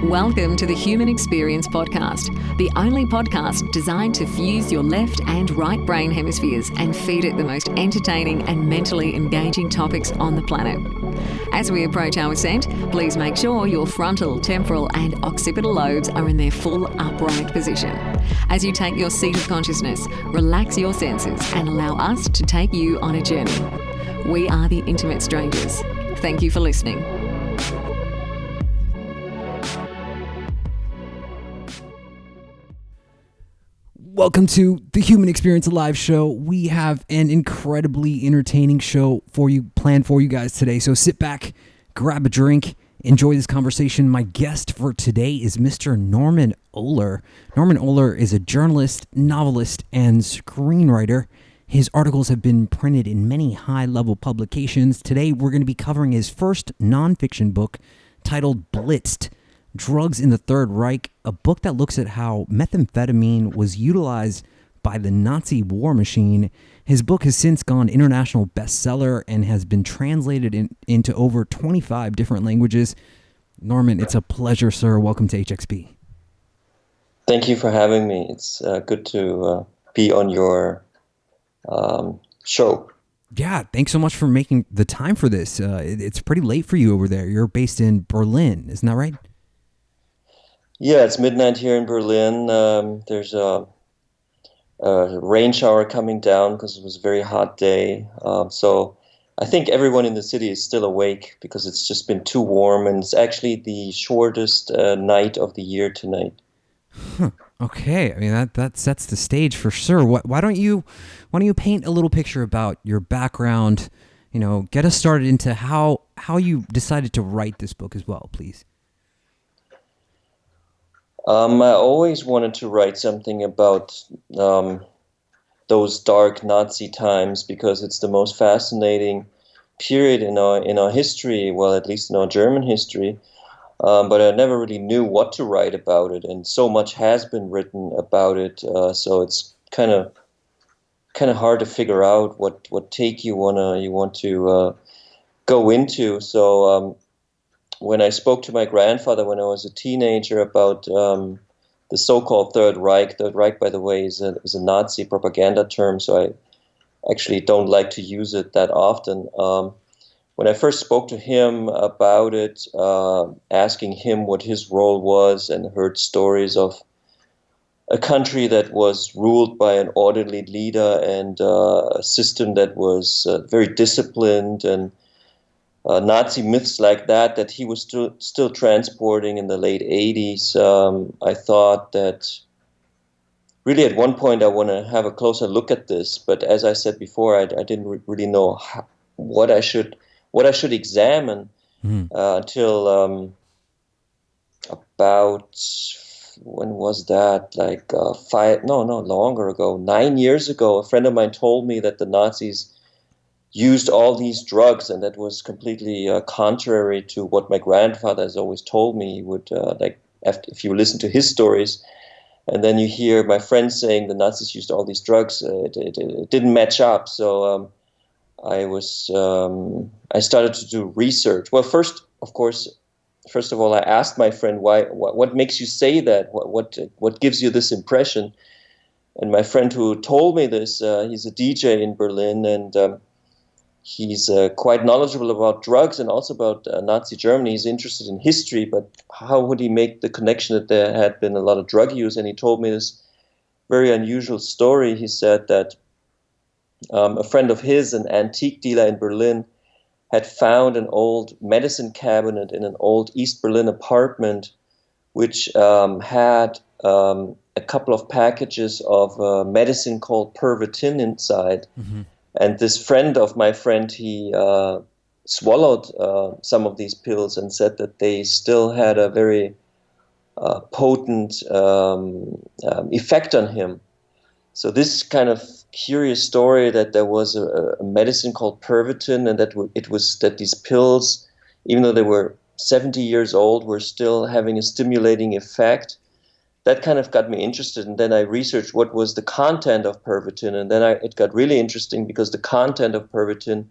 Welcome to the Human Experience Podcast, the only podcast designed to fuse your left and right brain hemispheres and feed it the most entertaining and mentally engaging topics on the planet. As we approach our ascent, please make sure your frontal, temporal and occipital lobes are in their full upright position. As you take your seat of consciousness, relax your senses and allow us to take you on a journey. We are the Intimate Strangers. Thank you for listening. Welcome to the Human Experience Live show. We have an incredibly entertaining show planned for you guys today. So sit back, grab a drink, enjoy this conversation. My guest for today is Mr. Norman Ohler. Norman Ohler is a journalist, novelist, and screenwriter. His articles have been printed in many high-level publications. Today, we're going to be covering his first nonfiction book titled Blitzed, Drugs in the Third Reich, a book that looks at how methamphetamine was utilized by the Nazi war machine. His book has since gone international bestseller and has been translated into over 25 different languages. Norman, it's a pleasure, sir. Welcome to HXP. Thank you for having me. It's good to be on your show. Yeah, thanks so much for making the time for this. It's pretty late for you over there. You're based in Berlin, isn't that right? Yeah, it's midnight here in Berlin. There's a rain shower coming down because it was a very hot day. So I think everyone in the city is still awake because it's just been too warm, and it's actually the shortest night of the year tonight. Huh. Okay, I mean that sets the stage for sure. Why don't you paint a little picture about your background? You know, get us started into how you decided to write this book as well, please. I always wanted to write something about those dark Nazi times because it's the most fascinating period in our history. Well, at least in our German history. But I never really knew what to write about it, and so much has been written about it. So it's kind of hard to figure out what take you want to go into. So when I spoke to my grandfather when I was a teenager about the so-called Third Reich. Third Reich, by the way, is a Nazi propaganda term, so I actually don't like to use it that often. When I first spoke to him about it, asking him what his role was, and heard stories of a country that was ruled by an orderly leader and a system that was very disciplined, and Nazi myths like that he was still transporting in the late 80s, I thought that really at one point I want to have a closer look at this. But as I said before, I didn't really know what I should examine until about, when was that? Like longer ago, 9 years ago, a friend of mine told me that the Nazis used all these drugs, and that was completely contrary to what my grandfather has always told me. He would, if you listen to his stories, and then you hear my friend saying the Nazis used all these drugs, it didn't match up. So I started to do research. Well, first of all, I asked my friend, what makes you say that? What gives you this impression? And my friend who told me this, he's a DJ in Berlin, and he's quite knowledgeable about drugs and also about Nazi Germany. He's interested in history, but how would he make the connection that there had been a lot of drug use? And he told me this very unusual story. He said that a friend of his, an antique dealer in Berlin, had found an old medicine cabinet in an old East Berlin apartment, which had a couple of packages of medicine called Pervitin inside. Mm-hmm. And this friend of my friend, he swallowed some of these pills and said that they still had a very potent effect on him. So this kind of curious story that there was a medicine called Pervitin, and that these pills, even though they were 70 years old, were still having a stimulating effect. That kind of got me interested, and then I researched what was the content of Pervitin, and then it got really interesting because the content of Pervitin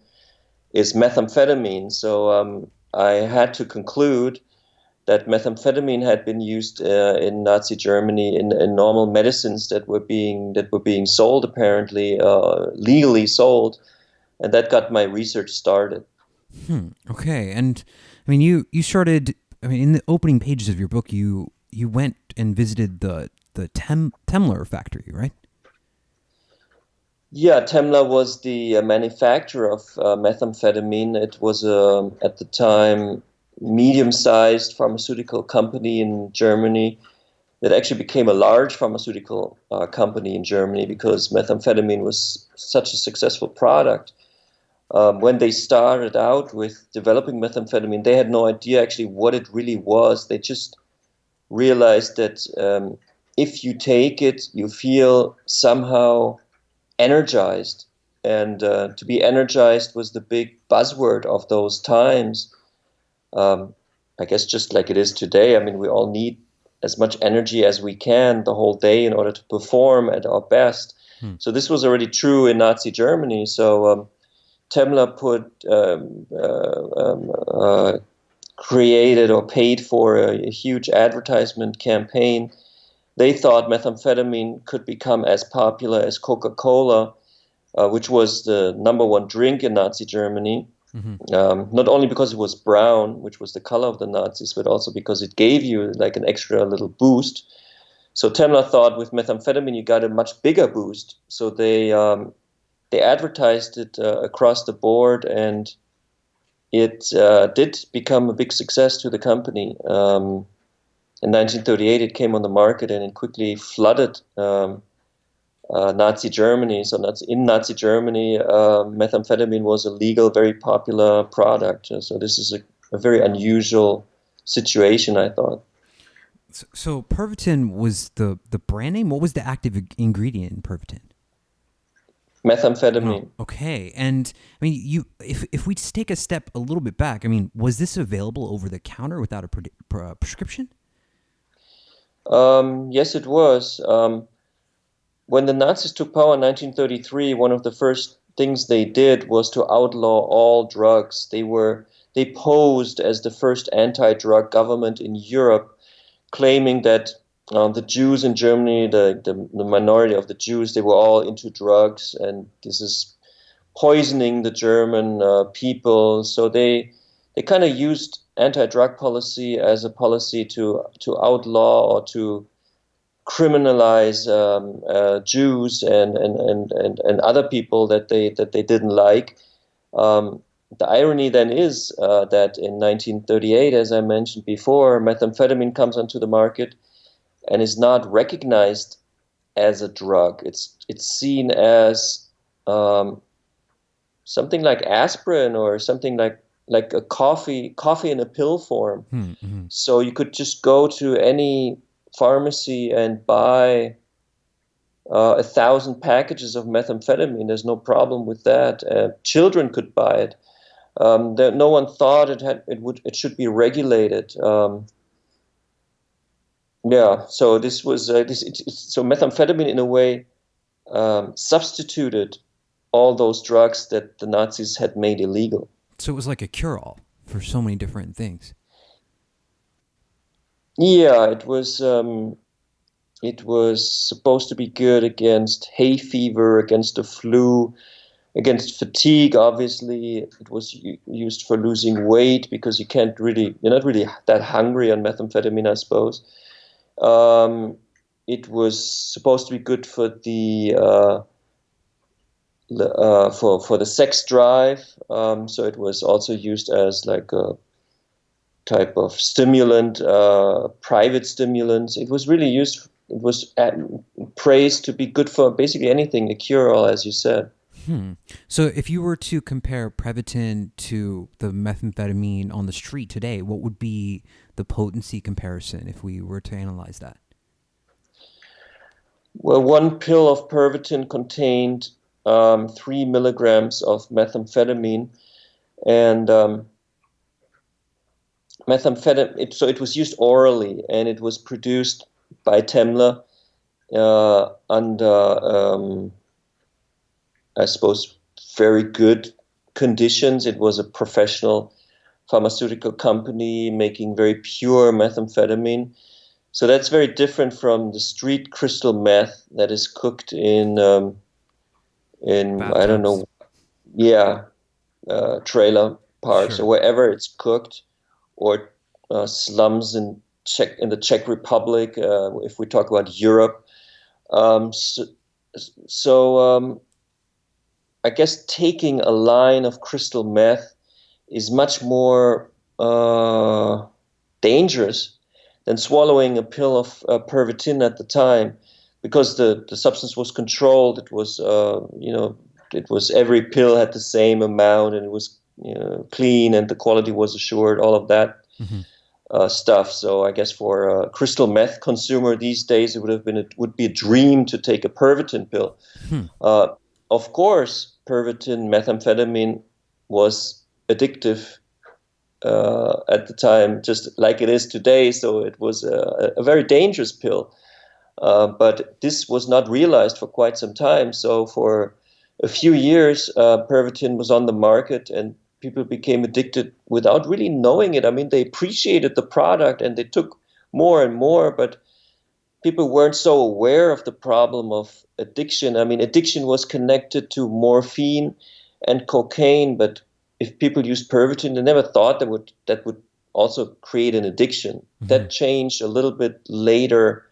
is methamphetamine. So I had to conclude that methamphetamine had been used in Nazi Germany in normal medicines that were being sold, apparently legally sold, and that got my research started. Okay, and I mean, you started. I mean, in the opening pages of your book, you went and visited the Temmler factory, right? Yeah, Temmler was the manufacturer of methamphetamine. It was at the time medium-sized pharmaceutical company in Germany that actually became a large pharmaceutical company in Germany because methamphetamine was such a successful product. When they started out with developing methamphetamine, they had no idea actually what it really was. They just realized that if you take it, you feel somehow energized. And to be energized was the big buzzword of those times. I guess just like it is today. I mean, we all need as much energy as we can the whole day in order to perform at our best. So this was already true in Nazi Germany. So Temmler created or paid for a huge advertisement campaign. They thought methamphetamine could become as popular as Coca-Cola, which was the number one drink in Nazi Germany. Not only because it was brown, which was the color of the Nazis, but also because it gave you like an extra little boost. So Temmler thought with methamphetamine you got a much bigger boost. So they advertised it across the board, and it did become a big success to the company. In 1938, it came on the market, and it quickly flooded Nazi Germany. So in Nazi Germany, methamphetamine was a legal, very popular product. So this is a very unusual situation, I thought. So Pervitin was the brand name. What was the active ingredient in Pervitin? Methamphetamine. Oh, okay, and I mean, if we just take a step a little bit back, I mean, was this available over the counter without a prescription? Yes, it was. When the Nazis took power in 1933, one of the first things they did was to outlaw all drugs. They posed as the first anti-drug government in Europe, claiming that the Jews in Germany, the minority of the Jews, they were all into drugs, and this is poisoning the German people. So they kind of used anti-drug policy as a policy to outlaw or to criminalize Jews and other people that they didn't like. The irony then is that in 1938, as I mentioned before, methamphetamine comes onto the market and is not recognized as a drug. It's seen as something like aspirin or something like a coffee in a pill form. So you could just go to any pharmacy and buy 1,000 packages of methamphetamine. There's no problem with that. Children could buy it. No one thought it should be regulated. So this was so methamphetamine in a way substituted all those drugs that the Nazis had made illegal. So it was like a cure-all for so many different things. Yeah, it was supposed to be good against hay fever, against the flu, against fatigue. Obviously, it was used for losing weight because you're not really that hungry on methamphetamine, I suppose. It was supposed to be good for the for the sex drive. So it was also used as like a type of stimulant, private stimulants. It was really used. It was praised to be good for basically anything, a cure-all, as you said. So if you were to compare Previtin to the methamphetamine on the street today, what would be the potency comparison if we were to analyze that? Well, one pill of Pervitin contained 3 milligrams of methamphetamine, and methamphetamine. So it was used orally, and it was produced by Temmler under, I suppose, very good conditions. It was a professional pharmaceutical company making very pure methamphetamine. So that's very different from the street crystal meth that is cooked in I don't Bathtubs. know, yeah, trailer parks or Sure. wherever it's cooked, or slums in the Czech Republic. If we talk about Europe, so, so I guess taking a line of crystal meth is much more dangerous than swallowing a pill of Pervitin at the time, because the substance was controlled. It was it was, every pill had the same amount, and it was clean, and the quality was assured. All of that Hmm. stuff. So I guess for a crystal meth consumer these days, it would be a dream to take a Pervitin pill. Hmm. Uh, of course, Pervitin, methamphetamine, was addictive at the time, just like it is today. So it was a very dangerous pill. But this was not realized for quite some time. So for a few years, Pervitin was on the market, and people became addicted without really knowing it. I mean, they appreciated the product and they took more and more, but people weren't so aware of the problem of addiction. I mean, addiction was connected to morphine and cocaine, but if people used Pervitin, they never thought that would also create an addiction. Hmm. That changed a little bit later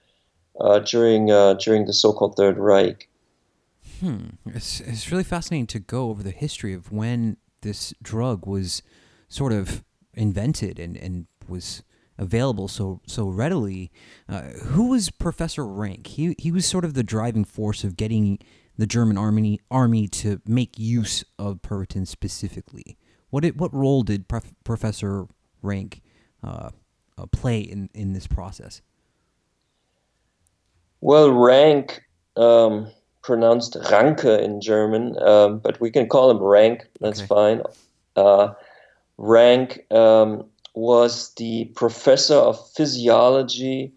during the so-called Third Reich. It's really fascinating to go over the history of when this drug was sort of invented and was available so readily. Who was Professor Rank? He was sort of the driving force of getting the German army to make use of Pervitin specifically. What role did Professor Rank play in this process? Well, Rank, pronounced Ranke in German, but we can call him Rank. That's Okay. fine. Uh, Rank was the professor of physiology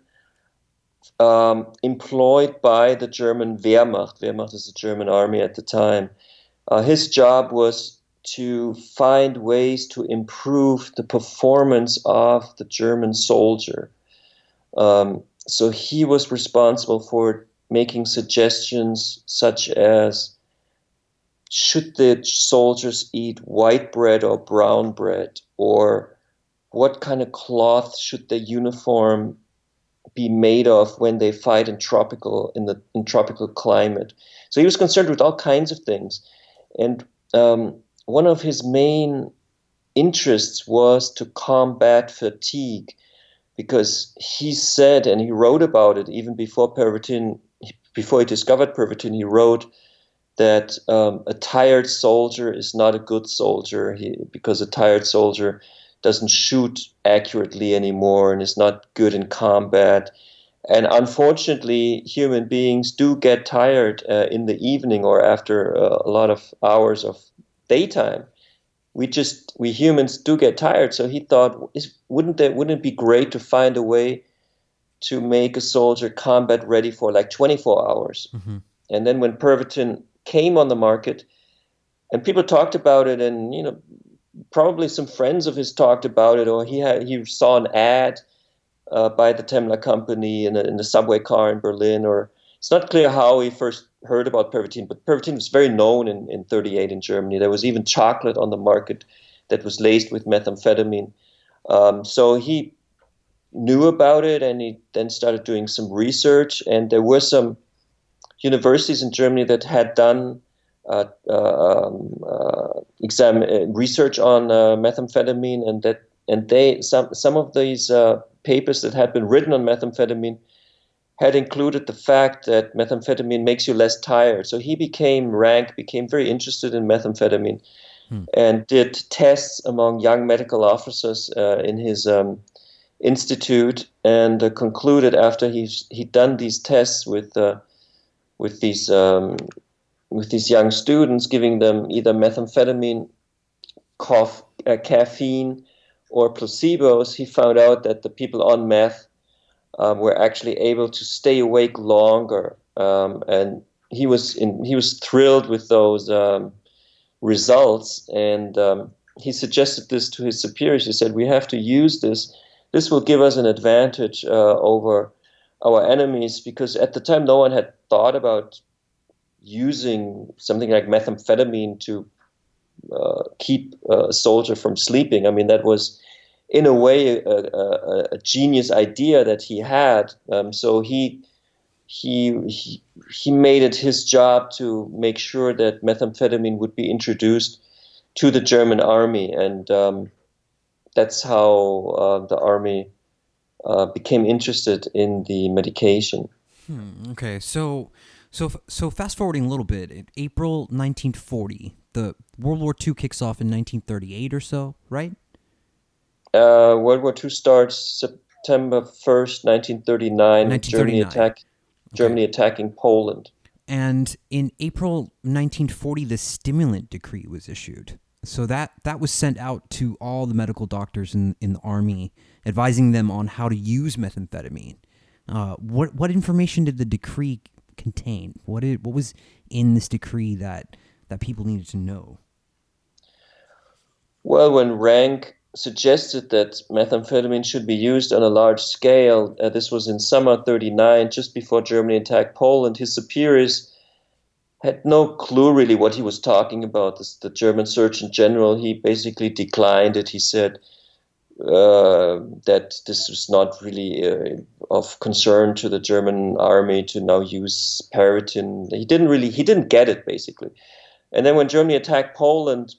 employed by the German Wehrmacht. Wehrmacht is the German army at the time. His job was to find ways to improve the performance of the German soldier. So he was responsible for making suggestions such as, should the soldiers eat white bread or brown bread, or what kind of cloth should their uniform be made of when they fight in tropical climate. So he was concerned with all kinds of things, and one of his main interests was to combat fatigue, because he said, and he wrote about it even before he discovered Pervitin. He wrote that a tired soldier is not a good soldier, because a tired soldier doesn't shoot accurately anymore and is not good in combat. And unfortunately, human beings do get tired in the evening or after a lot of hours of daytime. We humans do get tired. So he thought, wouldn't it be great to find a way to make a soldier combat ready for like 24 hours? Hmm. And then when Pervitin came on the market, and people talked about it, and probably some friends of his talked about it, or he saw an ad by the Temmler company in the subway car in Berlin, or it's not clear how he first heard about Pervitin, but Pervitin was very known in 38 in Germany. There was even chocolate on the market that was laced with methamphetamine. So he knew about it, and he then started doing some research, and there were some universities in Germany that had done research on methamphetamine, and some of these papers that had been written on methamphetamine had included the fact that methamphetamine makes you less tired. So Rank became very interested in methamphetamine and did tests among young medical officers in his institute, and concluded after he'd done these tests with these young students, giving them either methamphetamine, caffeine, or placebos. He found out that the people on meth were actually able to stay awake longer, and he was thrilled with those results. And he suggested this to his superiors. He said, "We have to use this. This will give us an advantage over our enemies," because at the time no one had thought about using something like methamphetamine to keep a soldier from sleeping. I mean, that was in a way a genius idea that he had. So he made it his job to make sure that methamphetamine would be introduced to the German army, and that's how the army became interested in the medication. Okay, so fast forwarding a little bit, in April 1940, the World War II kicks off in 1938 or so, right? World War II starts September 1st, 1939, with 1939. Okay. Germany attacking Poland. And in April 1940, the stimulant decree was issued. So that was sent out to all the medical doctors in the army, advising them on how to use methamphetamine. What information did the decree contain? What was in this decree that people needed to know? Well, when Rank suggested that methamphetamine should be used on a large scale, this was in summer 39, just before Germany attacked Poland, his superiors had no clue really what he was talking about. The German Surgeon General, he basically declined it. He said that this was not really of concern to the German army to now use Periton. He didn't get it, basically. And then when Germany attacked Poland,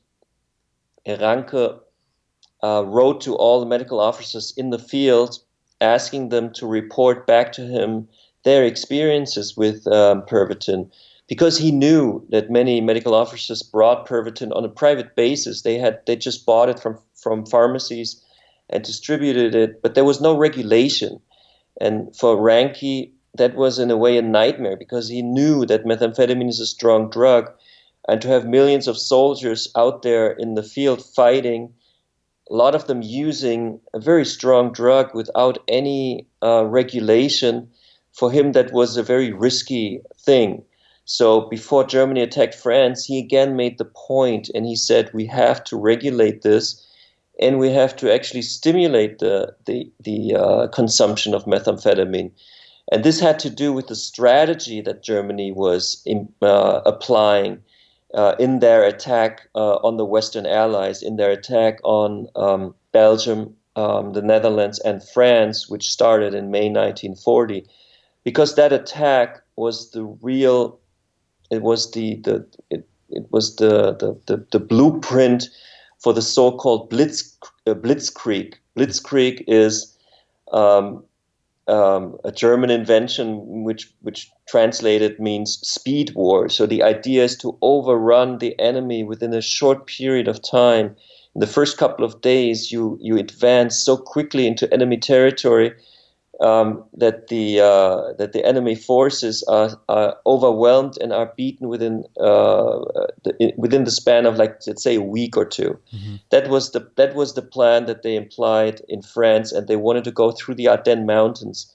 Ranke wrote to all the medical officers in the field, asking them to report back to him their experiences with Pervitin, because he knew that many medical officers brought Pervitin on a private basis. They just bought it from pharmacies and distributed it, but there was no regulation. And for Ranke, that was in a way a nightmare, because he knew that methamphetamine is a strong drug, and to have millions of soldiers out there in the field fighting, a lot of them using a very strong drug without any regulation, for him that was a very risky thing. So before Germany attacked France, he again made the point, and he said, we have to regulate this, and we have to actually stimulate the consumption of methamphetamine. And this had to do with the strategy that Germany was applying in their attack on the Western Allies, in their attack on Belgium, the Netherlands, and France, which started in May 1940, because that attack was the real. It was the blueprint for the so-called Blitzkrieg. Blitzkrieg is a German invention which translated means speed war. So the idea is to overrun the enemy within a short period of time. In the first couple of days, you advance so quickly into enemy territory that the enemy forces are overwhelmed and are beaten within the span of, like, let's say, a week or two. Mm-hmm. That was the plan that they implied in France, and they wanted to go through the Ardennes Mountains,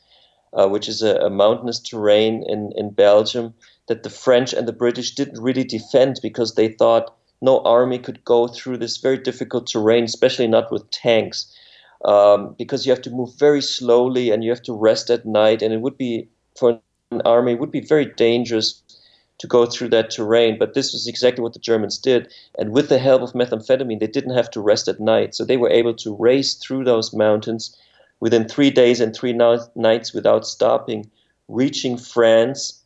which is a mountainous terrain in Belgium that the French and the British didn't really defend, because they thought no army could go through this very difficult terrain, especially not with tanks. Because you have to move very slowly and you have to rest at night, and it would be, for an army, it would be very dangerous to go through that terrain. But this was exactly what the Germans did, and with the help of methamphetamine, they didn't have to rest at night, so they were able to race through those mountains within 3 days and 3 nights without stopping, reaching France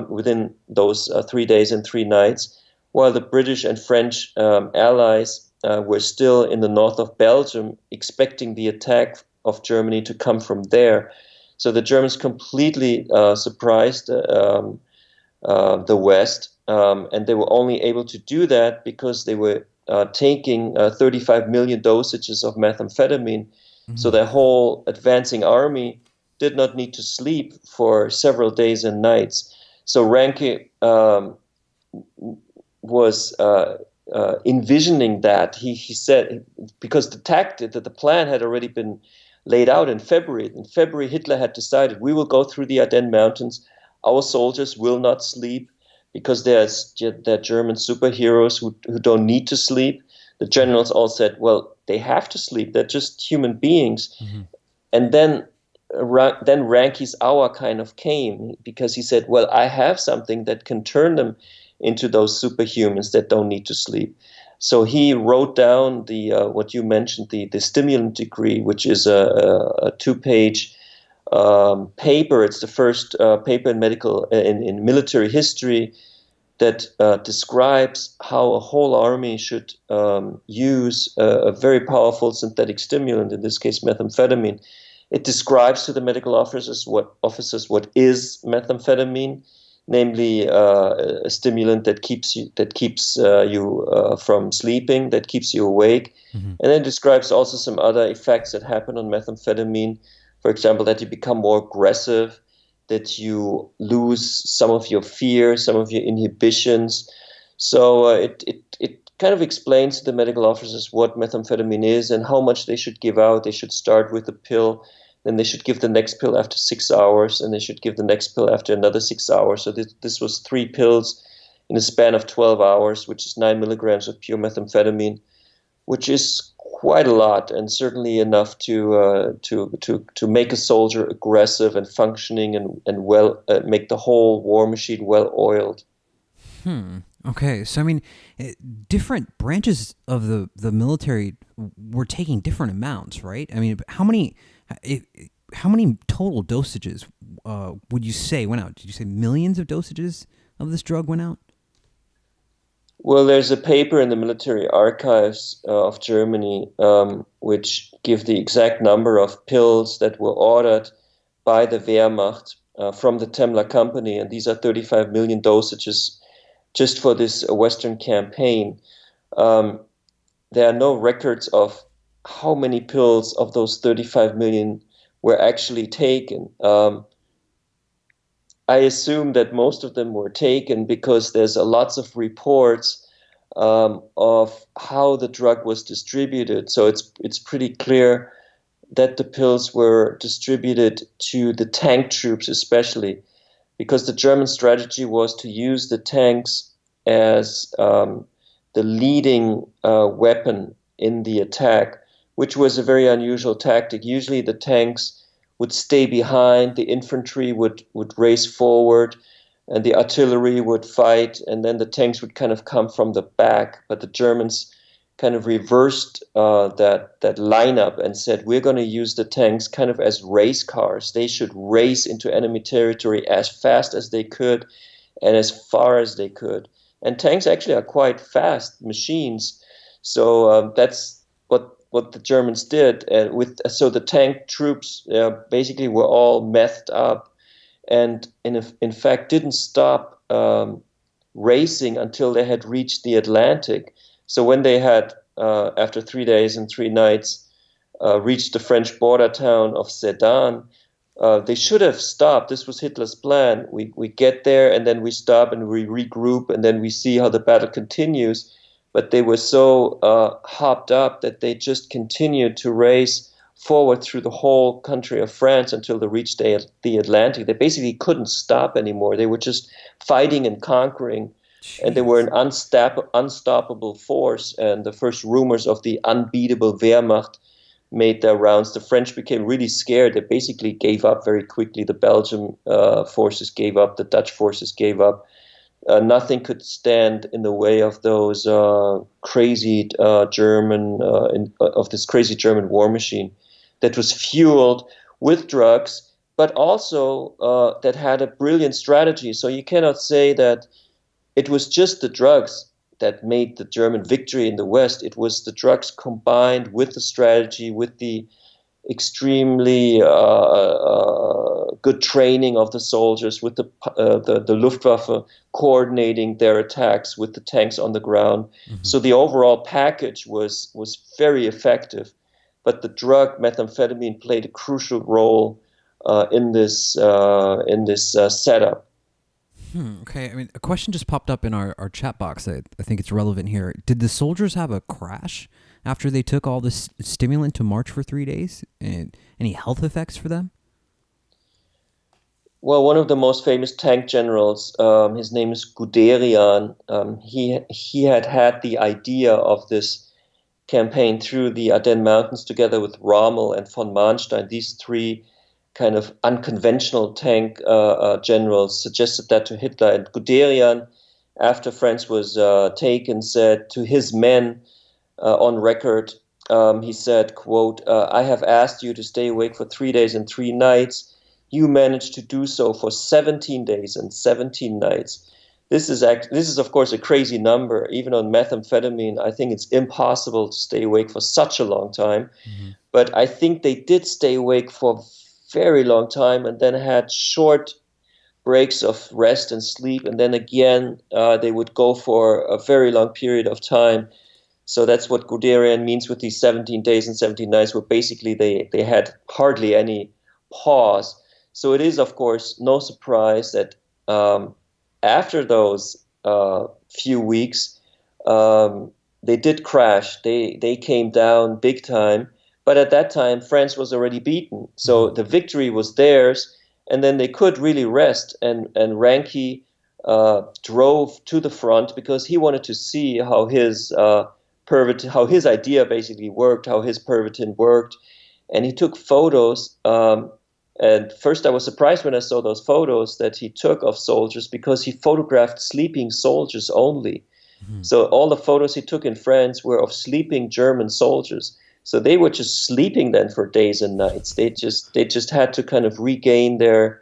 within those 3 days and 3 nights, while the British and French allies were still in the north of Belgium, expecting the attack of Germany to come from there. So the Germans completely surprised the West, and they were only able to do that because they were taking 35 million dosages of methamphetamine. Mm-hmm. So their whole advancing army did not need to sleep for several days and nights. So Ranke was envisioning that. He said, because the plan had already been laid out in February. In February, Hitler had decided, we will go through the Ardennes Mountains. Our soldiers will not sleep, because they're German superheroes who don't need to sleep. The generals all said, well, they have to sleep. They're just human beings. And then Ranki's hour kind of came, because he said, well, I have something that can turn them into those superhumans that don't need to sleep. So he wrote down the what you mentioned, the stimulant decree, which is a 2-page paper. It's the first paper in in military history that describes how a whole army should use a very powerful synthetic stimulant, in this case methamphetamine. It describes to the medical officers what is methamphetamine, namely a stimulant that keeps you from sleeping, that keeps you awake, and then describes also some other effects that happen on methamphetamine. For example, that you become more aggressive, that you lose some of your fear, some of your inhibitions. So it kind of explains to the medical officers what methamphetamine is and how much they should give out. They should start with a pill, then they should give the next pill after 6 hours, and they should give the next pill after another 6 hours. So this was 3 pills in a span of 12 hours, which is 9 milligrams of pure methamphetamine, which is quite a lot, and certainly enough to make a soldier aggressive and functioning and well, make the whole war machine well oiled. Okay, so I mean, different branches of the military were taking different amounts, right? I mean, how many total dosages would you say went out? Did you say millions of dosages of this drug went out? Well, there's a paper in the military archives of Germany which give the exact number of pills that were ordered by the Wehrmacht from the Temmler Company, and these are 35 million dosages just for this Western campaign. There are no records of how many pills of those 35 million were actually taken. I assume that most of them were taken because there's lots of reports of how the drug was distributed. So it's pretty clear that the pills were distributed to the tank troops, especially because the German strategy was to use the tanks as the leading weapon in the attack, which was a very unusual tactic. Usually the tanks would stay behind, the infantry would race forward, and the artillery would fight, and then the tanks would kind of come from the back. But the Germans kind of reversed that lineup and said, we're going to use the tanks kind of as race cars. They should race into enemy territory as fast as they could and as far as they could. And tanks actually are quite fast machines. So that's what the Germans did, and so the tank troops basically were all methed up, and in fact didn't stop racing until they had reached the Atlantic. So when they had, after 3 days and 3 nights, reached the French border town of Sedan, they should have stopped. This was Hitler's plan. We get there and then we stop and we regroup and then we see how the battle continues. But they were so hopped up that they just continued to race forward through the whole country of France until they reached the Atlantic. They basically couldn't stop anymore. They were just fighting and conquering. Jeez. And they were an unstoppable force. And the first rumors of the unbeatable Wehrmacht made their rounds. The French became really scared. They basically gave up very quickly. The Belgian forces gave up. The Dutch forces gave up. Nothing could stand in the way of those crazy German war machine that was fueled with drugs, but also that had a brilliant strategy. So you cannot say that it was just the drugs that made the German victory in the West. It was the drugs combined with the strategy, with the extremely good training of the soldiers, with the Luftwaffe coordinating their attacks with the tanks on the ground. Mm-hmm. So the overall package was very effective. But the drug methamphetamine played a crucial role in this setup. Okay, I mean, a question just popped up in our chat box. I think it's relevant here. Did the soldiers have a crash after they took all this stimulant to march for 3 days? And any health effects for them? Well, one of the most famous tank generals, his name is Guderian. He had the idea of this campaign through the Ardennes Mountains together with Rommel and von Manstein. These three kind of unconventional tank generals suggested that to Hitler. And Guderian, after France was taken, said to his men on record, he said, quote, I have asked you to stay awake for 3 days and 3 nights. You managed to do so for 17 days and 17 nights. This is of course a crazy number. Even on methamphetamine, I think it's impossible to stay awake for such a long time. Mm-hmm. But I think they did stay awake for a very long time and then had short breaks of rest and sleep. And then again, they would go for a very long period of time. So that's what Guderian means with these 17 days and 17 nights, where basically they had hardly any pause. So it is, of course, no surprise that after those few weeks, they did crash. They came down big time. But at that time, France was already beaten. So the victory was theirs, and then they could really rest. And Ranke drove to the front because he wanted to see how his idea basically worked, how his Pervitin worked. And he took photos. And first I was surprised when I saw those photos that he took of soldiers, because he photographed sleeping soldiers only. Mm-hmm. So all the photos he took in France were of sleeping German soldiers. So they were just sleeping then for days and nights. They just had to kind of regain their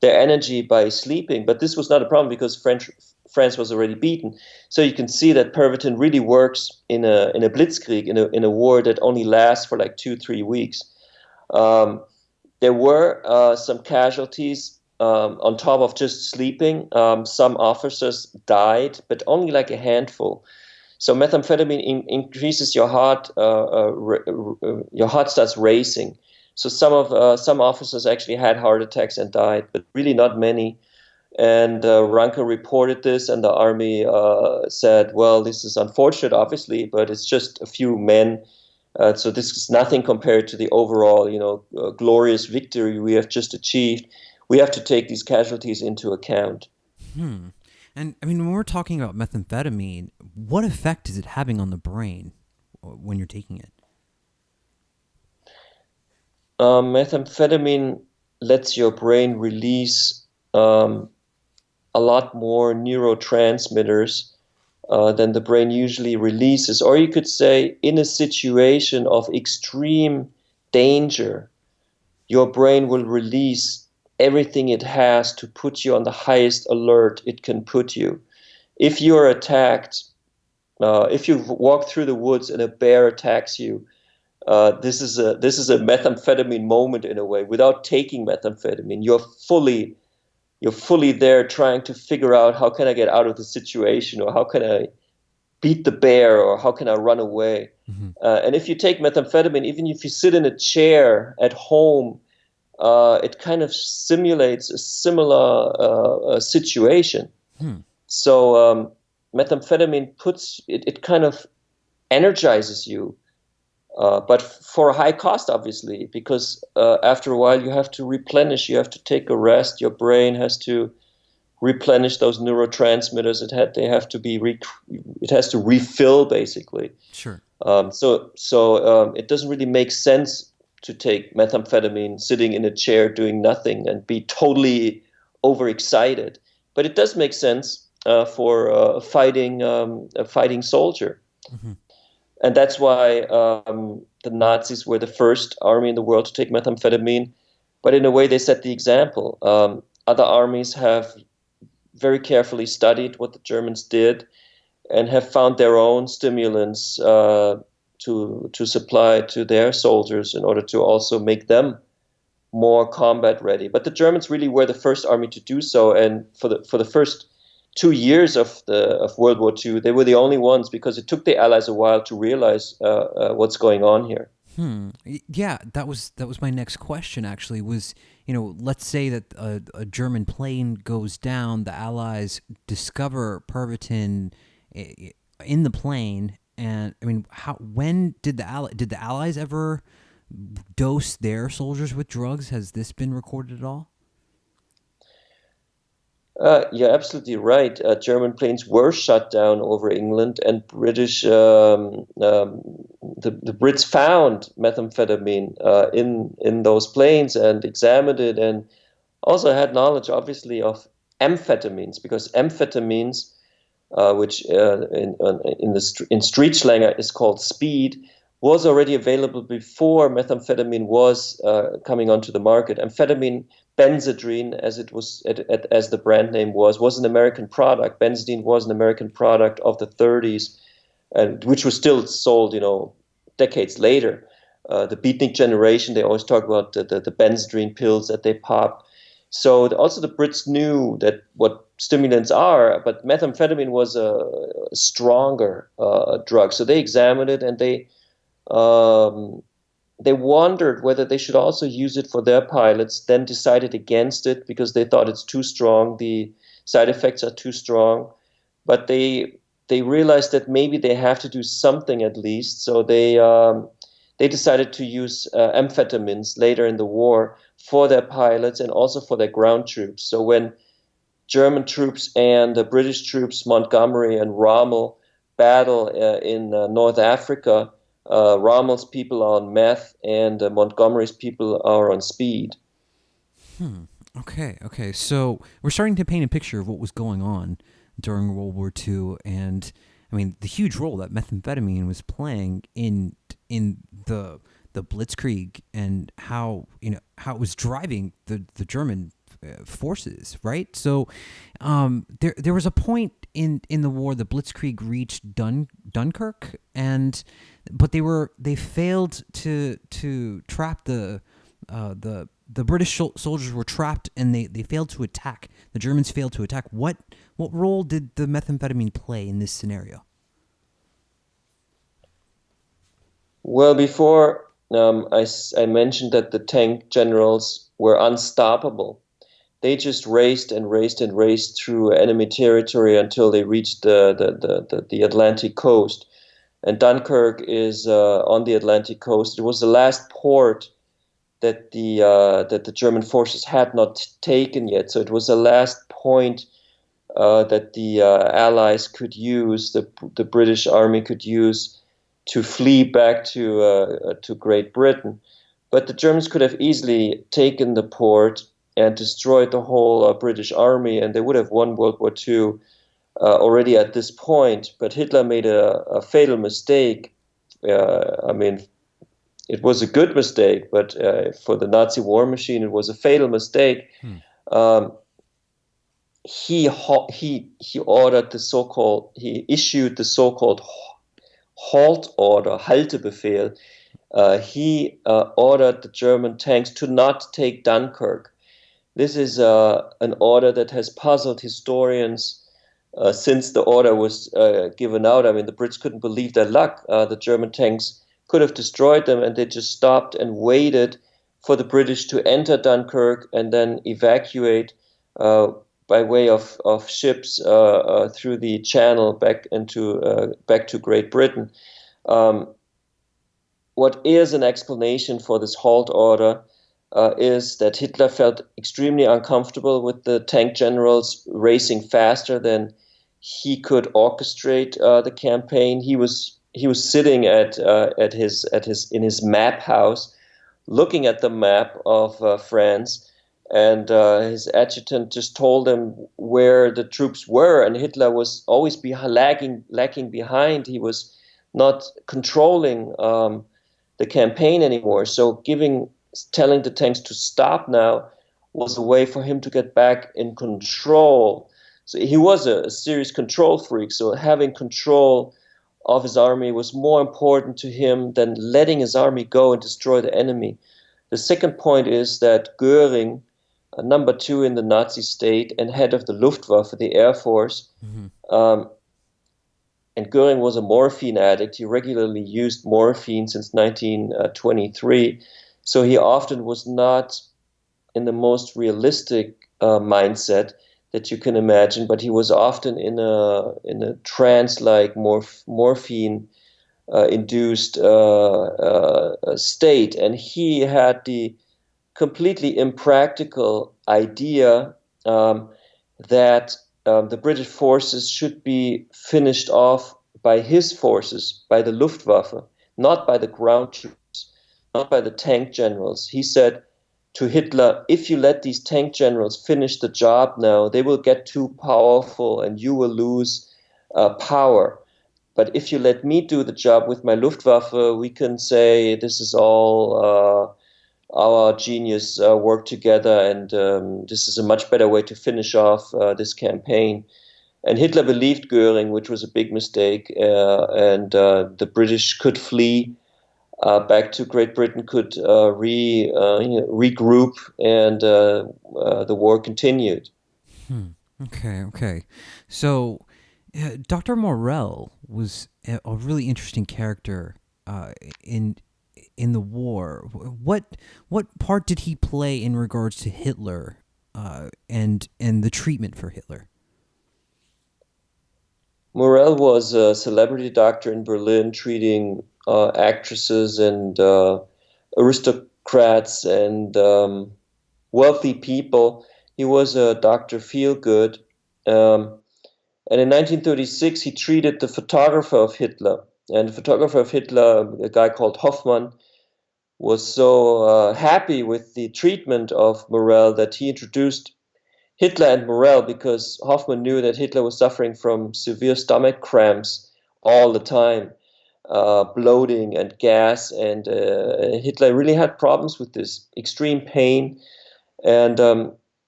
energy by sleeping. But this was not a problem because France was already beaten. So you can see that Pervitin really works in a blitzkrieg, in a war that only lasts for like 2-3 weeks. There were some casualties on top of just sleeping. Some officers died, but only like a handful. So methamphetamine increases your heart. Your heart starts racing. So some officers actually had heart attacks and died, but really not many. And Ranke reported this, and the army said, "Well, this is unfortunate, obviously, but it's just a few men. So this is nothing compared to the overall, glorious victory we have just achieved. We have to take these casualties into account." And I mean, when we're talking about methamphetamine, what effect is it having on the brain when you're taking it? Methamphetamine lets your brain release a lot more neurotransmitters than the brain usually releases. Or you could say, in a situation of extreme danger, your brain will release everything it has to put you on the highest alert it can put you. If you're attacked, if you walk through the woods and a bear attacks you, this is a methamphetamine moment in a way. Without taking methamphetamine, you're fully there trying to figure out, how can I get out of the situation, or how can I beat the bear, or how can I run away? Mm-hmm. And if you take methamphetamine, even if you sit in a chair at home, it kind of simulates a similar situation. So methamphetamine it kind of energizes you, but for a high cost, obviously, because after a while you have to replenish, you have to take a rest, your brain has to replenish those neurotransmitters. It has to refill, basically. Sure. So it doesn't really make sense to take methamphetamine sitting in a chair doing nothing and be totally overexcited. But it does make sense for a fighting soldier. Mm-hmm. And that's why the Nazis were the first army in the world to take methamphetamine. But in a way, they set the example. Other armies have very carefully studied what the Germans did and have found their own stimulants to supply to their soldiers in order to also make them more combat ready. But the Germans really were the first army to do so, and for the first 2 years of World War II, they were the only ones, because it took the Allies a while to realize what's going on here. Yeah, that was my next question. Actually, was, let's say that a German plane goes down, the Allies discover Pervitin in the plane. And I mean, when did the Allies ever dose their soldiers with drugs? Has this been recorded at all? You're absolutely right. German planes were shut down over England, and British the Brits found methamphetamine in those planes and examined it, and also had knowledge, obviously, of amphetamines, because amphetamines, which in street slang is called speed, was already available before methamphetamine was coming onto the market. Amphetamine, Benzedrine, as the brand name was an American product. Benzedrine was an American product of the 30s, and which was still sold, decades later. The beatnik generation, they always talk about the Benzedrine pills that they pop. So also the Brits knew that what stimulants are, but methamphetamine was a stronger drug. So they examined it, and they wondered whether they should also use it for their pilots, then decided against it because they thought it's too strong. The side effects are too strong. But they realized that maybe they have to do something at least. So they decided to use amphetamines later in the war for their pilots and also for their ground troops. So when German troops and the British troops, Montgomery and Rommel, battle in North Africa, Rommel's people are on meth and Montgomery's people are on speed. Okay. So we're starting to paint a picture of what was going on during World War II, and I mean the huge role that methamphetamine was playing in the Blitzkrieg, and how it was driving the German forces, right? So there was a point in the war, the Blitzkrieg reached Dunkirk, but they failed to trap the British soldiers were trapped, and they failed to attack. The Germans failed to attack. What role did the methamphetamine play in this scenario? Well, before I mentioned that the tank generals were unstoppable. They just raced and raced and raced through enemy territory until they reached the Atlantic coast. And Dunkirk is on the Atlantic coast. It was the last port that the German forces had not taken yet. So it was the last point that the Allies could use, the British Army could use to flee back to Great Britain. But the Germans could have easily taken the port and destroyed the whole British Army, and they would have won World War II already at this point. But Hitler made a fatal mistake. I mean, it was a good mistake, but for the Nazi war machine, it was a fatal mistake. He issued the so-called halt order, Haltebefehl. He ordered the German tanks to not take Dunkirk. This is an order that has puzzled historians since the order was given out. I mean, the Brits couldn't believe their luck. The German tanks could have destroyed them, and they just stopped and waited for the British to enter Dunkirk and then evacuate by way of ships through the Channel back to Great Britain. What is an explanation for this halt order is that Hitler felt extremely uncomfortable with the tank generals racing faster than he could orchestrate the campaign. He was sitting in his map house, looking at the map of France, and his adjutant just told him where the troops were, and Hitler was always lagging behind. He was not controlling the campaign anymore. So telling the tanks to stop now was a way for him to get back in control. So he was a serious control freak. So having control of his army was more important to him than letting his army go and destroy the enemy. The second point is that Goering, number 2 in the Nazi state and head of the Luftwaffe, the Air Force, and Goering was a morphine addict. He regularly used morphine since 1923. So he often was not in the most realistic mindset that you can imagine, but he was often in a trance-like morphine induced state, and he had the completely impractical idea that the British forces should be finished off by his forces, by the Luftwaffe. not by the ground troops, not by the tank generals. He said to Hitler, if you let these tank generals finish the job now, they will get too powerful and you will lose power. But if you let me do the job with my Luftwaffe, we can say this is all our genius work together, and this is a much better way to finish off this campaign. And Hitler believed Goering, which was a big mistake, and the British could flee back to Great Britain, could regroup, and the war continued. Okay. So, Dr. Morell was a really interesting character in the war. What part did he play in regards to Hitler and the treatment for Hitler? Morell was a celebrity doctor in Berlin, treating actresses and aristocrats and wealthy people. He was a Dr. Feelgood. And in 1936, he treated the photographer of Hitler. And the photographer of Hitler, a guy called Hoffmann, was so happy with the treatment of Morell that he introduced Hitler and Morell, because Hoffmann knew that Hitler was suffering from severe stomach cramps all the time, bloating and gas. And Hitler really had problems with this extreme pain. And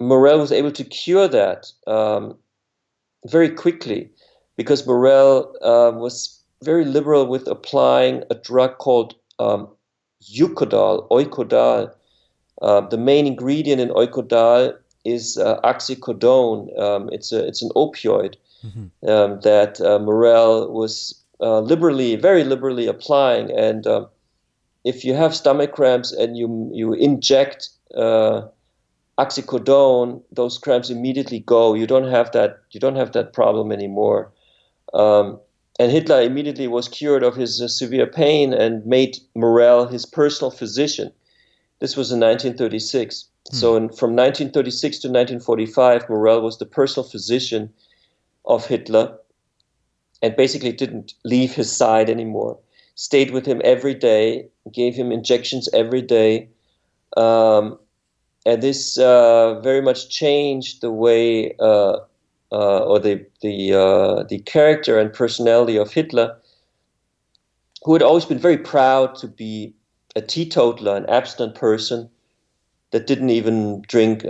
Morell was able to cure that very quickly, because Morell was very liberal with applying a drug called Eukodal. The main ingredient in Eukodal is oxycodone. It's an opioid that Morell was very liberally applying. And if you have stomach cramps and you inject oxycodone, those cramps immediately go. You don't have that problem anymore. And Hitler immediately was cured of his severe pain and made Morell his personal physician. This was in 1936. So from 1936 to 1945, Morell was the personal physician of Hitler and basically didn't leave his side anymore. Stayed with him every day, gave him injections every day. And this very much changed the way or the character and personality of Hitler, who had always been very proud to be a teetotaler, an abstinent person that didn't even drink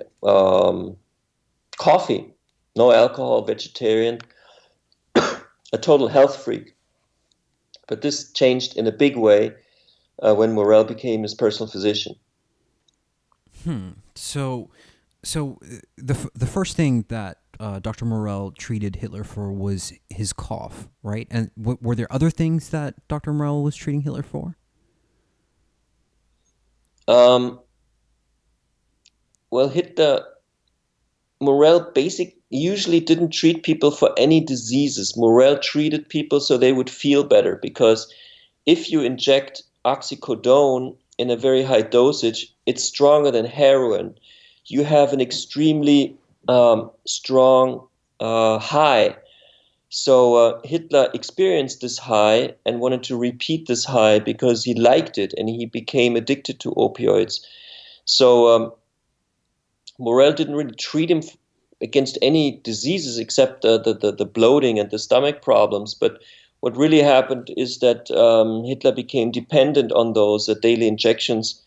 coffee, no alcohol, vegetarian, a total health freak. But this changed in a big way when Morell became his personal physician. So the first thing that Dr. Morell treated Hitler for was his cough, right? And were there other things that Dr. Morell was treating Hitler for? Well, Morell usually didn't treat people for any diseases. Morell treated people so they would feel better, because if you inject oxycodone in a very high dosage, it's stronger than heroin. You have an extremely strong high. So Hitler experienced this high and wanted to repeat this high because he liked it, and he became addicted to opioids. So Morell didn't really treat him against any diseases except the bloating and the stomach problems. But what really happened is that Hitler became dependent on those daily injections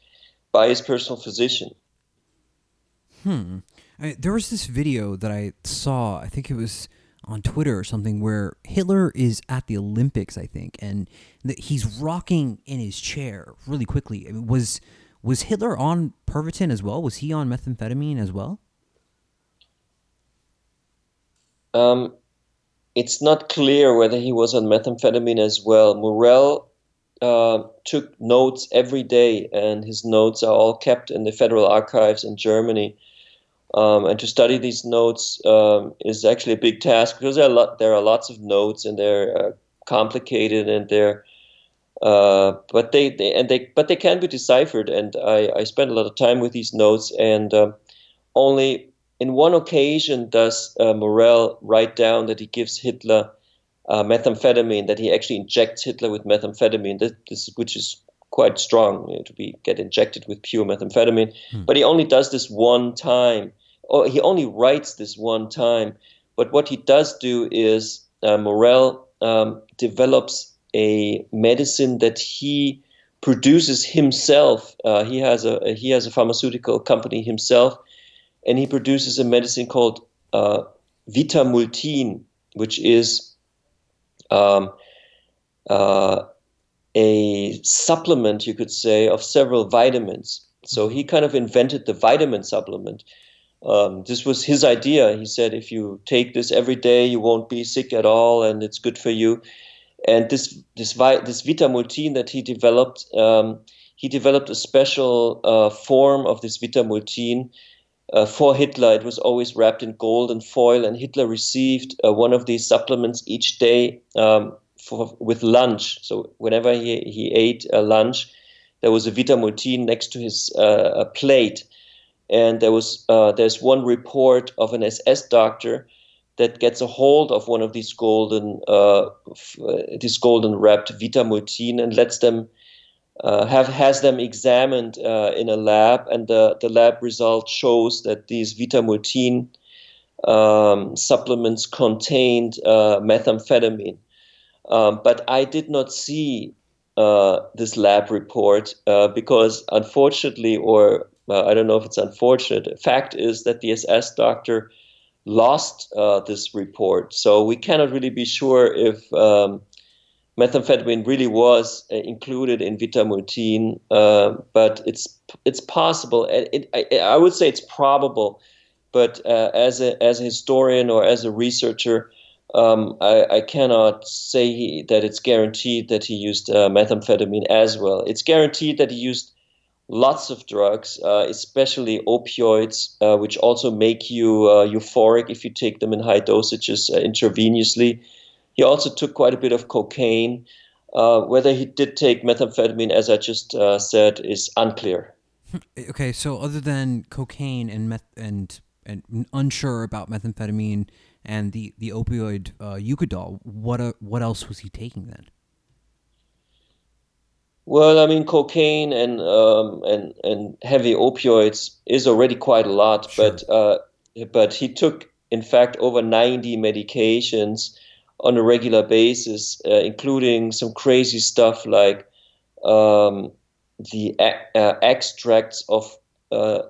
by his personal physician. There was this video that I saw, I think it was on Twitter or something, where Hitler is at the Olympics, I think, and he's rocking in his chair really quickly. I mean, was Hitler on Pervitin as well? Was he on methamphetamine as well? It's not clear whether he was on methamphetamine as well. Morell took notes every day, and his notes are all kept in the Federal Archives in Germany. And to study these notes is actually a big task, because there are lots of notes, and they're complicated, and but they can be deciphered. And I spent a lot of time with these notes, and only in one occasion does Morell write down that he gives Hitler methamphetamine, that he actually injects Hitler with methamphetamine, which is quite strong, to get injected with pure methamphetamine. But he only does this one time, or he only writes this one time. But what he does do is Morell develops a medicine that he produces himself. He has a pharmaceutical company himself, and he produces a medicine called Vitamultin, which is a supplement, you could say, of several vitamins. So he kind of invented the vitamin supplement. This was his idea. He said, if you take this every day, you won't be sick at all, and it's good for you. And this Vitamultin that he developed a special form of this Vitamultin for Hitler. It was always wrapped in golden foil, and Hitler received one of these supplements each day with lunch. So whenever he ate lunch, there was a Vitamultin next to his plate. And there's one report of an SS doctor that gets a hold of one of these golden wrapped Vitamultin and lets them has them examined in a lab, and the lab result shows that these Vitamultin supplements contained methamphetamine. But I did not see this lab report because, unfortunately, or I don't know if it's unfortunate, fact is that the SS doctor lost this report. So we cannot really be sure if methamphetamine really was included in Vitamultin, but it's possible. I would say it's probable, but as a historian or as a researcher, I cannot say that it's guaranteed that he used methamphetamine as well. It's guaranteed that he used lots of drugs, especially opioids, which also make you euphoric if you take them in high dosages intravenously. He also took quite a bit of cocaine. Whether he did take methamphetamine, as I just said, is unclear. Okay, so other than cocaine and unsure about methamphetamine and the opioid Eucadol, what else was he taking then? Well, I mean, cocaine and heavy opioids is already quite a lot, sure. But he took, in fact, over 90 medications on a regular basis, including some crazy stuff like the extracts of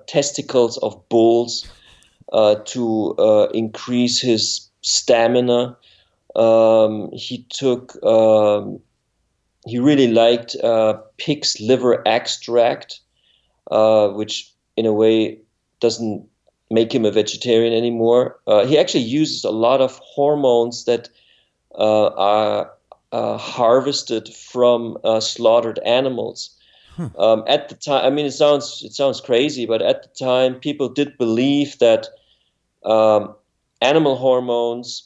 testicles of bulls to increase his stamina. He really liked pig's liver extract, which in a way doesn't make him a vegetarian anymore. He actually uses a lot of hormones that are harvested from slaughtered animals. At the time, I mean, it sounds crazy, but at the time, people did believe that animal hormones,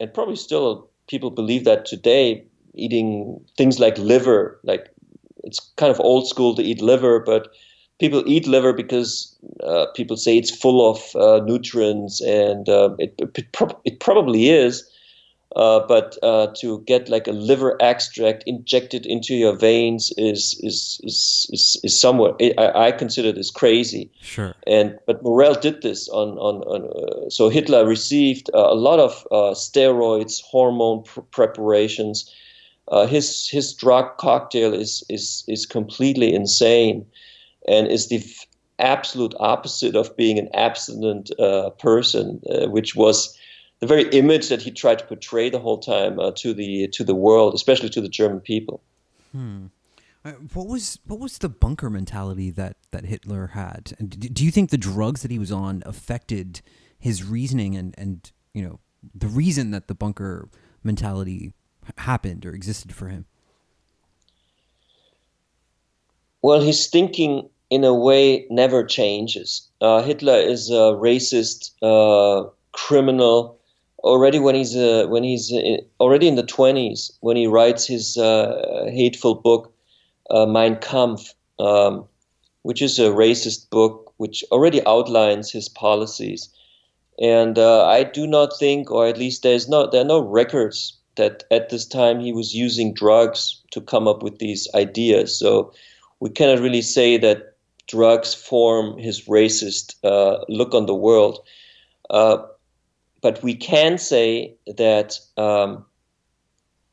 and probably still people believe that today, eating things like liver, like it's kind of old school to eat liver, but people eat liver because people say it's full of nutrients, and it probably is. But to get like a liver extract injected into your veins is somewhat. I consider this crazy. Sure. But Morell did this so Hitler received a lot of steroids, hormone preparations. His drug cocktail is completely insane, and is the absolute opposite of being an abstinent person, which was the very image that he tried to portray the whole time to the world, especially to the German people. What was the bunker mentality that Hitler had? And do you think the drugs that he was on affected his reasoning and the reason that the bunker mentality happened or existed for him? Well, his thinking in a way never changes. Hitler is a racist criminal already when he's already in the 20s, when he writes his hateful book Mein Kampf, which is a racist book which already outlines his policies. And I do not think, or at least there are no records that at this time he was using drugs to come up with these ideas. So we cannot really say that drugs form his racist look on the world. But we can say that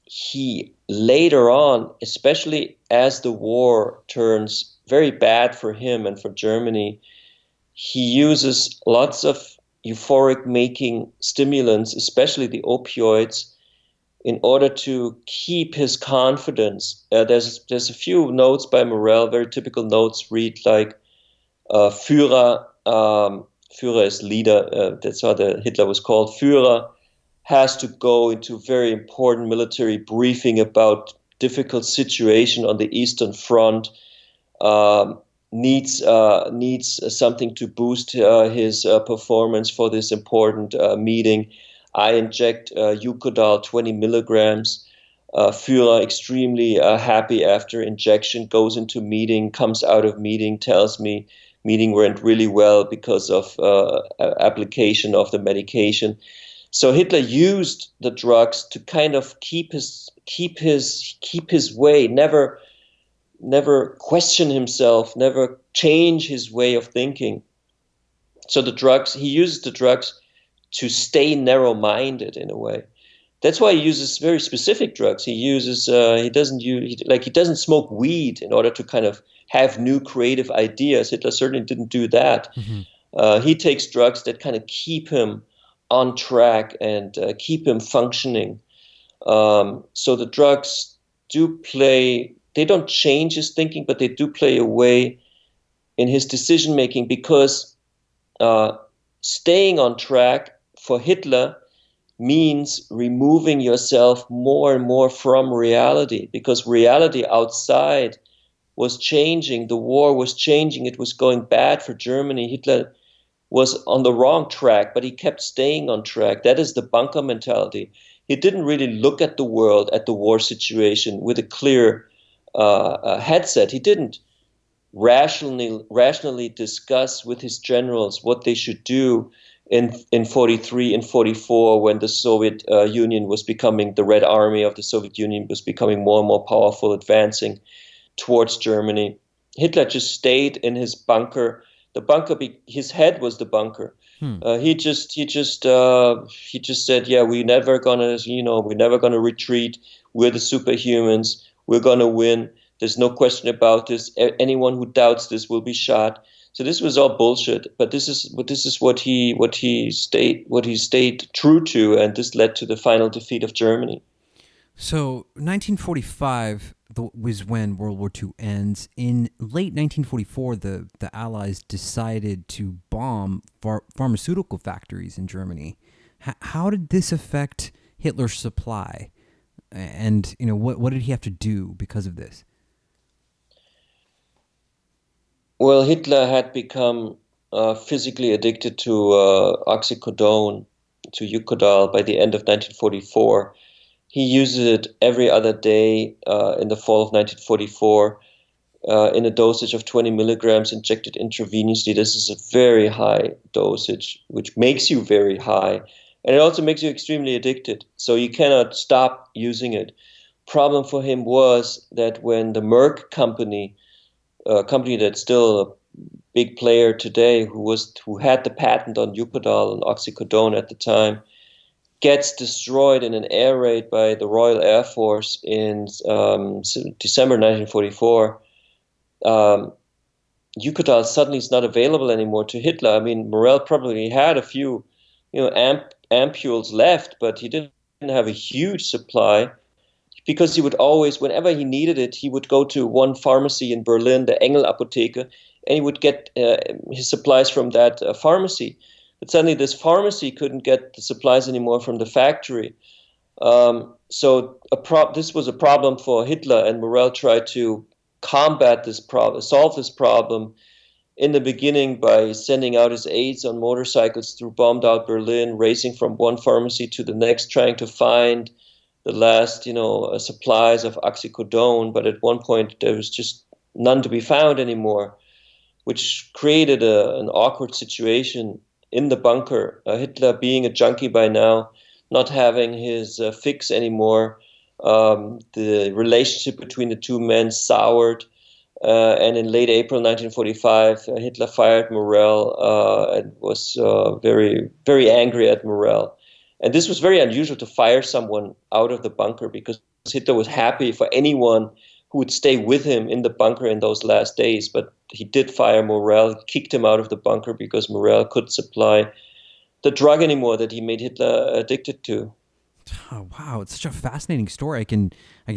he later on, especially as the war turns very bad for him and for Germany, he uses lots of euphoric making stimulants, especially the opioids, in order to keep his confidence. There's a few notes by Morell, very typical notes, read like Führer, Führer is leader, that's how the Hitler was called. Führer has to go into very important military briefing about difficult situation on the Eastern Front, needs something to boost his performance for this important meeting. I inject Eukodal 20 milligrams. Führer extremely happy after injection, goes into meeting, comes out of meeting, tells me meeting went really well because of application of the medication. So Hitler used the drugs to kind of keep his way, never question himself, never change his way of thinking. So he uses the drugs to stay narrow-minded in a way. That's why he uses very specific drugs. He doesn't smoke weed in order to kind of have new creative ideas. Hitler certainly didn't do that. Mm-hmm. He takes drugs that kind of keep him on track and keep him functioning. So the drugs they don't change his thinking, but they do play a way in his decision making, because staying on track for Hitler means removing yourself more and more from reality, because reality outside was changing. The war was changing. It was going bad for Germany. Hitler was on the wrong track, but he kept staying on track. That is the bunker mentality. He didn't really look at the world, at the war situation with a clear headset. He didn't rationally discuss with his generals what they should do in 43 and 44, when the Soviet Union was becoming, the Red Army of the Soviet Union was becoming more and more powerful, advancing towards Germany. Hitler just stayed in his bunker. The bunker, his head was the bunker. He just said, yeah, we're never gonna retreat. We're the superhumans. We're gonna win. There's no question about this. Anyone who doubts this will be shot. So this was all bullshit. But this is what he stayed true to, and this led to the final defeat of Germany. So 1945 was when World War II ends. In late 1944, the Allies decided to bomb pharmaceutical factories in Germany. How did this affect Hitler's supply? And what did he have to do because of this? Well, Hitler had become physically addicted to oxycodone, to Eukodal, by the end of 1944. He uses it every other day in the fall of 1944 in a dosage of 20 milligrams injected intravenously. This is a very high dosage, which makes you very high. And it also makes you extremely addicted. So you cannot stop using it. Problem for him was that when the Merck company, a company that's still a big player today, who had the patent on Eukodal and oxycodone at the time, gets destroyed in an air raid by the Royal Air Force in December 1944, Eukodal suddenly is not available anymore to Hitler. I mean, Morell probably had a few, ampules left, but he didn't have a huge supply, because he would always, whenever he needed it, he would go to one pharmacy in Berlin, the Engel Apotheke, and he would get his supplies from that pharmacy. But suddenly this pharmacy couldn't get the supplies anymore from the factory. So this was a problem for Hitler, and Morell tried to combat this problem, solve this problem in the beginning by sending out his aides on motorcycles through bombed out Berlin, racing from one pharmacy to the next, trying to find the last, supplies of oxycodone. But at one point there was just none to be found anymore, which created an awkward situation in the bunker. Hitler, being a junkie by now, not having his fix anymore. The relationship between the two men soured. And in late April 1945, Hitler fired Morell and was very, very angry at Morell. And this was very unusual, to fire someone out of the bunker, because Hitler was happy for anyone who would stay with him in the bunker in those last days. But he did fire Morell, kicked him out of the bunker because Morell couldn't supply the drug anymore that he made Hitler addicted to. Oh, wow, it's such a fascinating story. I can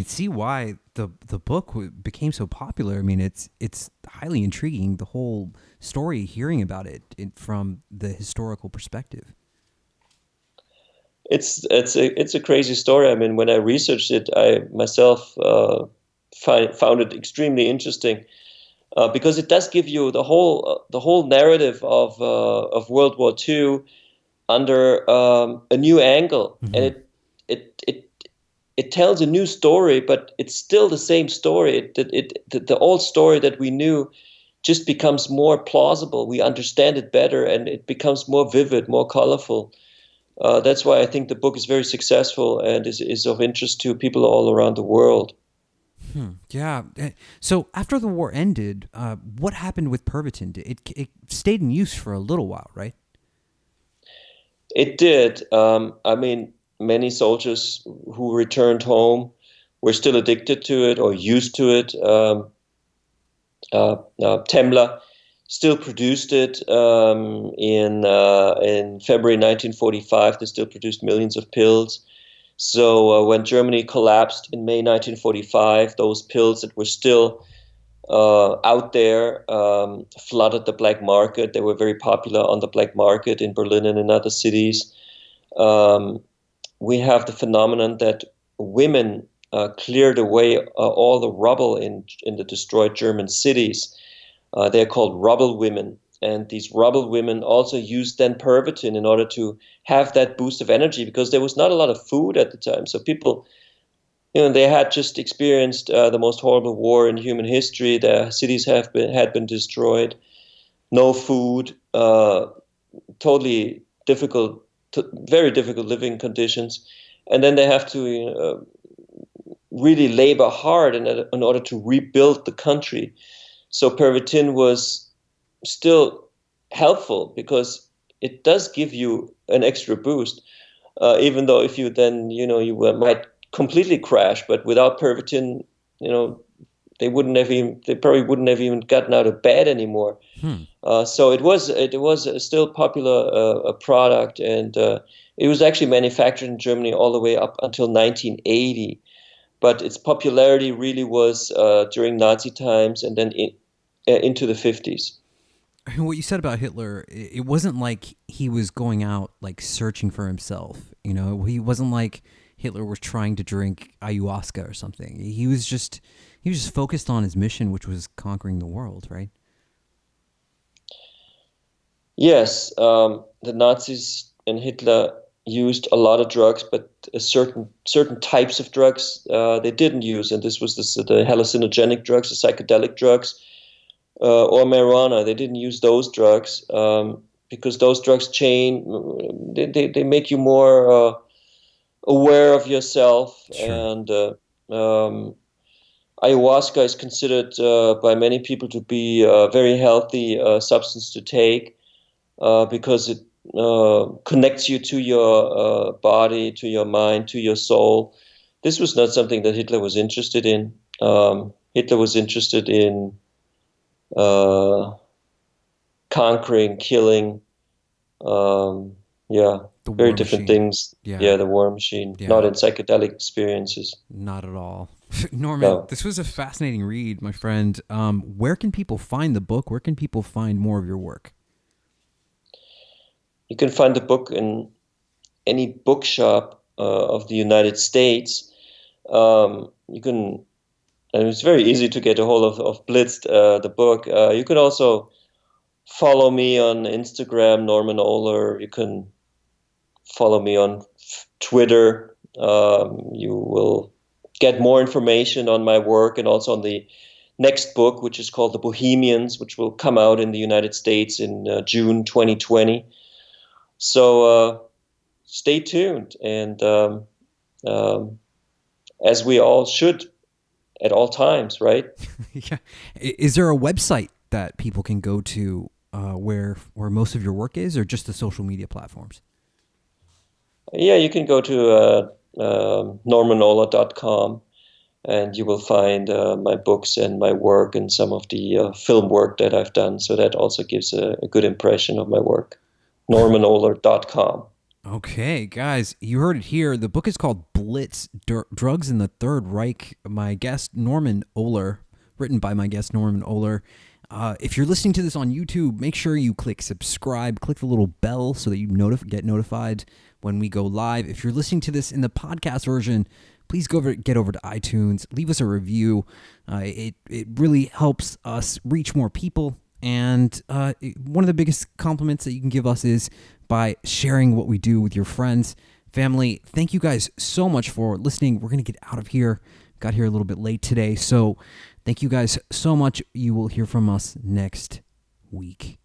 see why the book became so popular. I mean, it's highly intriguing, the whole story, hearing about it from the historical perspective. It's a crazy story. I mean, when I researched it, I myself found it extremely interesting, because it does give you the whole narrative of World War II under a new angle, Mm-hmm. and it tells a new story, but it's still the same story. The old story that we knew just becomes more plausible. We understand it better, and it becomes more vivid, more colorful. That's why I think the book is very successful and is of interest to people all around the world. Yeah. So after the war ended, what happened with Pervitin? It stayed in use for a little while, right? It did. I mean, many soldiers who returned home were still addicted to it or used to it. Temmler still produced it in February 1945. They still produced millions of pills. So when Germany collapsed in May 1945, those pills that were still out there flooded the black market. They were very popular on the black market in Berlin and in other cities. We have the phenomenon that women cleared away all the rubble in the destroyed German cities. They're called rubble women. And these rubble women also used then Pervitin in order to have that boost of energy, because there was not a lot of food at the time. So people, they had just experienced the most horrible war in human history. Their cities had been destroyed. No food, totally difficult, very difficult living conditions. And then they have to really labor hard in order to rebuild the country. So Pervitin was still helpful because it does give you an extra boost, even though if you then, you might completely crash, but without Pervitin, they probably wouldn't have even gotten out of bed anymore. So it was still popular a product, and it was actually manufactured in Germany all the way up until 1980. But its popularity really was during Nazi times and then into the 50s. What you said about Hitler, it wasn't like he was going out like searching for himself. He wasn't like Hitler was trying to drink ayahuasca or something. He was just focused on his mission, which was conquering the world, right? Yes, the Nazis and Hitler used a lot of drugs, but certain types of drugs they didn't use, and this was the hallucinogenic drugs, the psychedelic drugs. Or marijuana. They didn't use those drugs because those drugs they make you more aware of yourself. Sure. And ayahuasca is considered by many people to be a very healthy substance to take because it connects you to your body, to your mind, to your soul. This was not something that Hitler was interested in. Hitler was interested in conquering, killing, very different things. Yeah, the war machine, not in psychedelic experiences. Not at all. Norman, no. This was a fascinating read, my friend. Where can people find the book? Where can people find more of your work? You can find the book in any bookshop of the United States. You can. And it's very easy to get a hold of Blitzed, the book. You can also follow me on Instagram, Norman Ohler. You can follow me on Twitter. You will get more information on my work and also on the next book, which is called The Bohemians, which will come out in the United States in June 2020. So stay tuned, and um, as we all should at all times, right? Yeah. Is there a website that people can go to where most of your work is, or just the social media platforms? Yeah, you can go to normanohler.com, and you will find my books and my work and some of the film work that I've done. So that also gives a good impression of my work. normanohler.com. Okay, guys, you heard it here. The book is called Blitzed, Drugs in the Third Reich. My guest, Norman Ohler, written by my guest, Norman Ohler. If you're listening to this on YouTube, make sure you click subscribe, click the little bell so that you get notified when we go live. If you're listening to this in the podcast version, please get over to iTunes, leave us a review. It really helps us reach more people. And one of the biggest compliments that you can give us is by sharing what we do with your friends, family. Thank you guys so much for listening. We're going to get out of here. Got here a little bit late today. So thank you guys so much. You will hear from us next week.